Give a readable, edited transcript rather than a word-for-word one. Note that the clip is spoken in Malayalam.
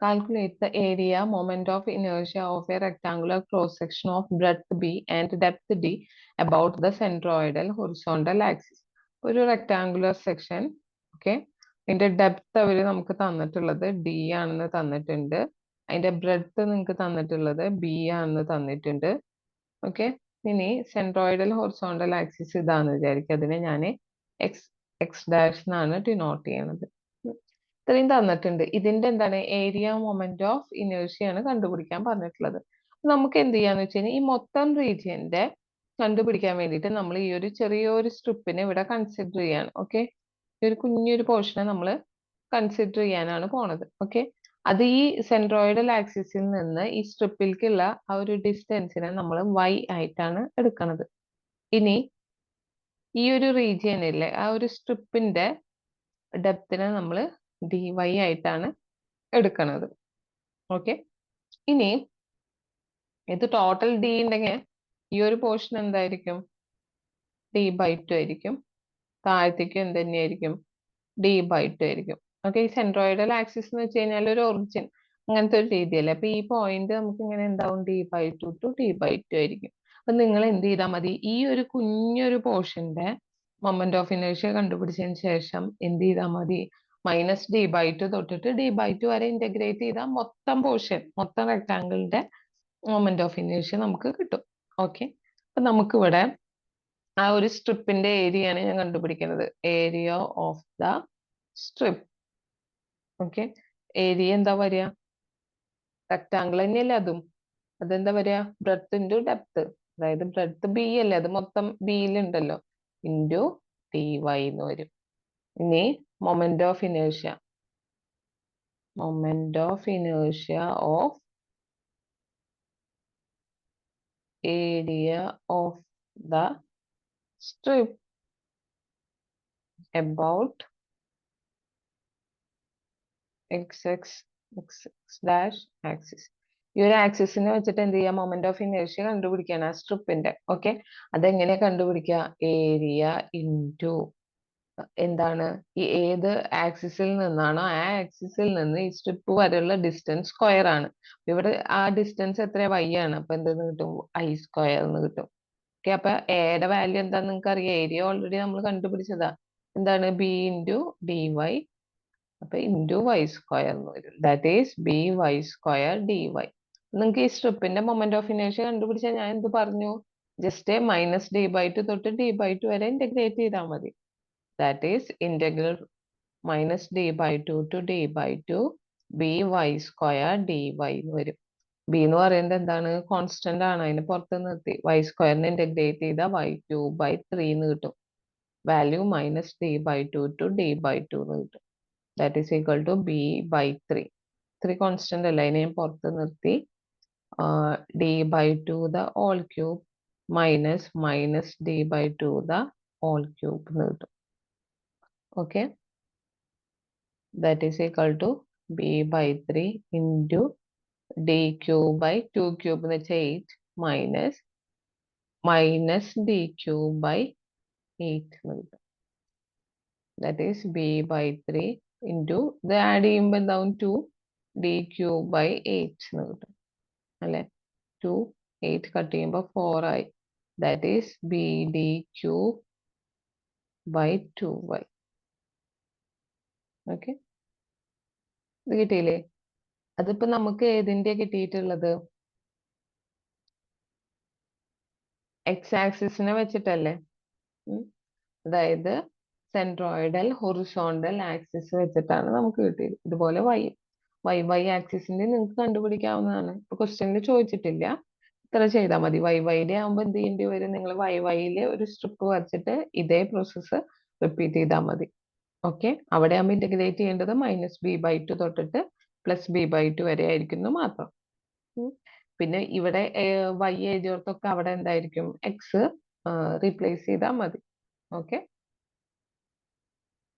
Calculate the area moment of inertia of a rectangular cross section of breadth B and depth D about the centroidal horizontal axis. ഒരു rectangular section, okay, അതിന്റെ ഡെപ്ത് അവർ നമുക്ക് തന്നിട്ടുള്ളത് D ആണെന്ന് തന്നിട്ടുണ്ട്. അതിന്റെ ബ്രെഡ്ത്ത് നിങ്ങൾക്ക് തന്നിട്ടുള്ളത് B ആണെന്ന് തന്നിട്ടുണ്ട്. ഓക്കെ, ഇനി സെൻട്രോയിഡൽ ഹൊറിസോണ്ടൽ ആക്സിസ് ഇതാന്ന് വിചാരിക്കുക. അതിനെ ഞാൻ എക്സ് ഡാഷ് എന്നാണ് ഡിനോട്ട് ചെയ്യണത്. ഇത്രയും തന്നിട്ടുണ്ട്. ഇതിന്റെ എന്താണ് ഏരിയ മൊമെന്റ് ഓഫ് ഇനേഴ്ഷ്യാണ് കണ്ടുപിടിക്കാൻ പറഞ്ഞിട്ടുള്ളത്. നമുക്ക് എന്ത് ചെയ്യാന്ന് വെച്ച് കഴിഞ്ഞാൽ ഈ മൊത്തം റീജിയന്റെ കണ്ടുപിടിക്കാൻ വേണ്ടിയിട്ട് നമ്മൾ ഈ ഒരു ചെറിയൊരു സ്ട്രിപ്പിനെ ഇവിടെ കൺസിഡർ ചെയ്യാണ്. ഓക്കെ, ഈ ഒരു കുഞ്ഞൊരു പോർഷനെ നമ്മൾ കൺസിഡർ ചെയ്യാനാണ് പോണത്. ഓക്കെ, അത് ഈ സെൻട്രോയിഡൽ ആക്സിസിൽ നിന്ന് ഈ സ്ട്രിപ്പിലേക്കുള്ള ആ ഒരു ഡിസ്റ്റൻസിനെ നമ്മൾ y ആയിട്ടാണ് എടുക്കണത്. ഇനി ഈ ഒരു റീജിയനിലെ ആ ഒരു സ്ട്രിപ്പിന്റെ ഡെപ്തിനെ നമ്മൾ dy ആയിട്ടാണ് എടുക്കണത്. ഓക്കെ, ഇനി ഇത് ടോട്ടൽ d ഉണ്ടെങ്കിൽ ഈ ഒരു പോർഷൻ എന്തായിരിക്കും? d/2 ആയിരിക്കും. താഴത്തേക്കും എന്ത് തന്നെയായിരിക്കും? d/2 ആയിരിക്കും. ഓക്കെ, ഈ സെൻട്രോയിഡൽ ആക്സിസ് എന്ന് വെച്ച് കഴിഞ്ഞാൽ ഒരു ഒറിജിൻ അങ്ങനത്തെ ഒരു രീതിയല്ലേ. അപ്പൊ ഈ പോയിന്റ് നമുക്ക് ഇങ്ങനെ എന്താവും? d/2 to d/2 ആയിരിക്കും. അപ്പൊ നിങ്ങൾ എന്ത് ചെയ്താൽ മതി? ഈ ഒരു കുഞ്ഞൊരു പോർഷന്റെ മൊമെന്റ് ഓഫ് ഇനേഴ്ഷ്യ കണ്ടുപിടിച്ചതിന് ശേഷം എന്ത് ചെയ്താൽ മതി? -d/2 തൊട്ടിട്ട് d/2 വരെ ഇന്റഗ്രേറ്റ് ചെയ്താൽ മൊത്തം പോർഷൻ, മൊത്തം റെക്ടാങ്കിളിന്റെ മൊമെന്റ് ഓഫ് ഇനേഴ്ഷ്യ നമുക്ക് കിട്ടും. ഓക്കെ, അപ്പൊ നമുക്കിവിടെ ആ ഒരു സ്ട്രിപ്പിന്റെ ഏരിയയാണ് ഞാൻ കണ്ടുപിടിക്കുന്നത്. Area of the strip. Okay, area എന്താ വരിക? റെക്ടാങ്കിൾ തന്നെയല്ലേ അതും. അതെന്താ വരിക? Breadth into depth. അതായത് ബ്രെഡ്ത്ത് ബി അല്ലേ, അത് മൊത്തം ബിയിലുണ്ടല്ലോ, ഇൻറ്റു dy എന്ന് വരും. ഇനി moment of inertia, moment of inertia of area of the strip about x dash axis. ഈ ഒരു ആക്സിസിനെ വെച്ചിട്ട് എന്ത് ചെയ്യാം? മൊമെന്റ് ഓഫ് ഇനേഴ്ഷ്യ കണ്ടുപിടിക്കുകയാണ് ആ സ്ട്രിപ്പിന്റെ. ഓക്കെ, അതെങ്ങനെ കണ്ടുപിടിക്കുക? ഏരിയ ഇൻറ്റു എന്താണ്? ഈ ഏത് ആക്സിസിൽ നിന്നാണോ ആ ആക്സിസിൽ നിന്ന് ഈ സ്ട്രിപ്പ് വരെയുള്ള ഡിസ്റ്റൻസ് സ്ക്വയർ ആണ്. ഇവിടെ ആ ഡിസ്റ്റൻസ് എത്ര? y ആണ്. അപ്പൊ എന്തെന്ന് കിട്ടും? i² എന്ന് കിട്ടും. ഓക്കെ, അപ്പൊ എയുടെ വാല്യൂ എന്താന്ന് നിങ്ങൾക്ക് അറിയാം. ഏരിയ ഓൾറെഡി നമ്മൾ കണ്ടുപിടിച്ചതാ. എന്താണ്? b into dy. അപ്പൊ ഇൻറ്റു y² എന്ന് വരും. That is by² dy. നിങ്ങൾക്ക് ഈ സ്ട്രിപ്പിന്റെ മൊമെന്റ് ഓഫ് ഇനേഴ്ഷ്യ കണ്ടുപിടിച്ചാൽ ഞാൻ എന്ത് പറഞ്ഞു? ജസ്റ്റ് -d/2 തൊട്ട് d/2 വരെ ഇന്റഗ്രേറ്റ് ചെയ്താൽ മതി. That is integral -d/2 to d/2 by² dy എന്ന് വരും. ബി എന്ന് പറയുന്നത് എന്താണ്? കോൺസ്റ്റന്റ് ആണ്, അതിന് പുറത്ത് നിർത്തി y² ഇന്റഗ്രേറ്റ് ചെയ്താൽ y³ എന്ന് കിട്ടും. വാല്യൂ -d/2 to d/2 എന്ന് കിട്ടും. That is equal to b/3. 3 constant അല്ല, അതിനെ പുറത്ത് നിർത്തി d/2 the whole cube -d/2 the whole cube എന്ന് കിട്ടും. Okay, that is equal to b/3 into d³/2³ എന്ന് വെച്ചാൽ 8 -d³/8 എന്ന് കിട്ടും. that is b/3 into ഇത് ആഡ് ചെയ്യുമ്പോൾ എന്താവും? 2 d³/8 എന്ന് കിട്ടും അല്ലെ. 2 8 കട്ട് ചെയ്യുമ്പോൾ 4 ആയി. that is bd³/2y. ഓക്കെ, ഇത് കിട്ടിയില്ലേ? അതിപ്പോ നമുക്ക് ഏതിന്റെ കിട്ടിയിട്ടുള്ളത്? എക്സ് ആക്സിസിനെ വെച്ചിട്ടല്ലേ. അതായത് സെൻട്രോയിഡൽ ഹൊറിസോണ്ടൽ ആക്സിസ് വെച്ചിട്ടാണ് നമുക്ക് കിട്ടിയത്. ഇതുപോലെ y ആക്സിസിന്റെ നിങ്ങൾക്ക് കണ്ടുപിടിക്കാവുന്നതാണ്. ഇപ്പൊ ക്വസ്റ്റ്യനിൽ ചോദിച്ചിട്ടില്ല, ഇത്ര ചെയ്താൽ മതി. യുടെ ആകുമ്പോൾ എന്ത് ചെയ്യേണ്ടി വരും? നിങ്ങൾ യില് ഒരു സ്ട്രിപ്പ് വരച്ചിട്ട് ഇതേ പ്രോസസ്സ് റിപ്പീറ്റ് ചെയ്താൽ മതി. ഓക്കെ, അവിടെ ആകുമ്പോൾ ഇന്റഗ്രേറ്റ് ചെയ്യേണ്ടത് -b/2 തൊട്ടിട്ട് +b/2 വരെ ആയിരിക്കുന്നു മാത്രം. പിന്നെ ഇവിടെ y എഴുതിയോടത്തൊക്കെ അവിടെ എന്തായിരിക്കും? എക്സ് റീപ്ലേസ് ചെയ്താൽ മതി. ഓക്കെ.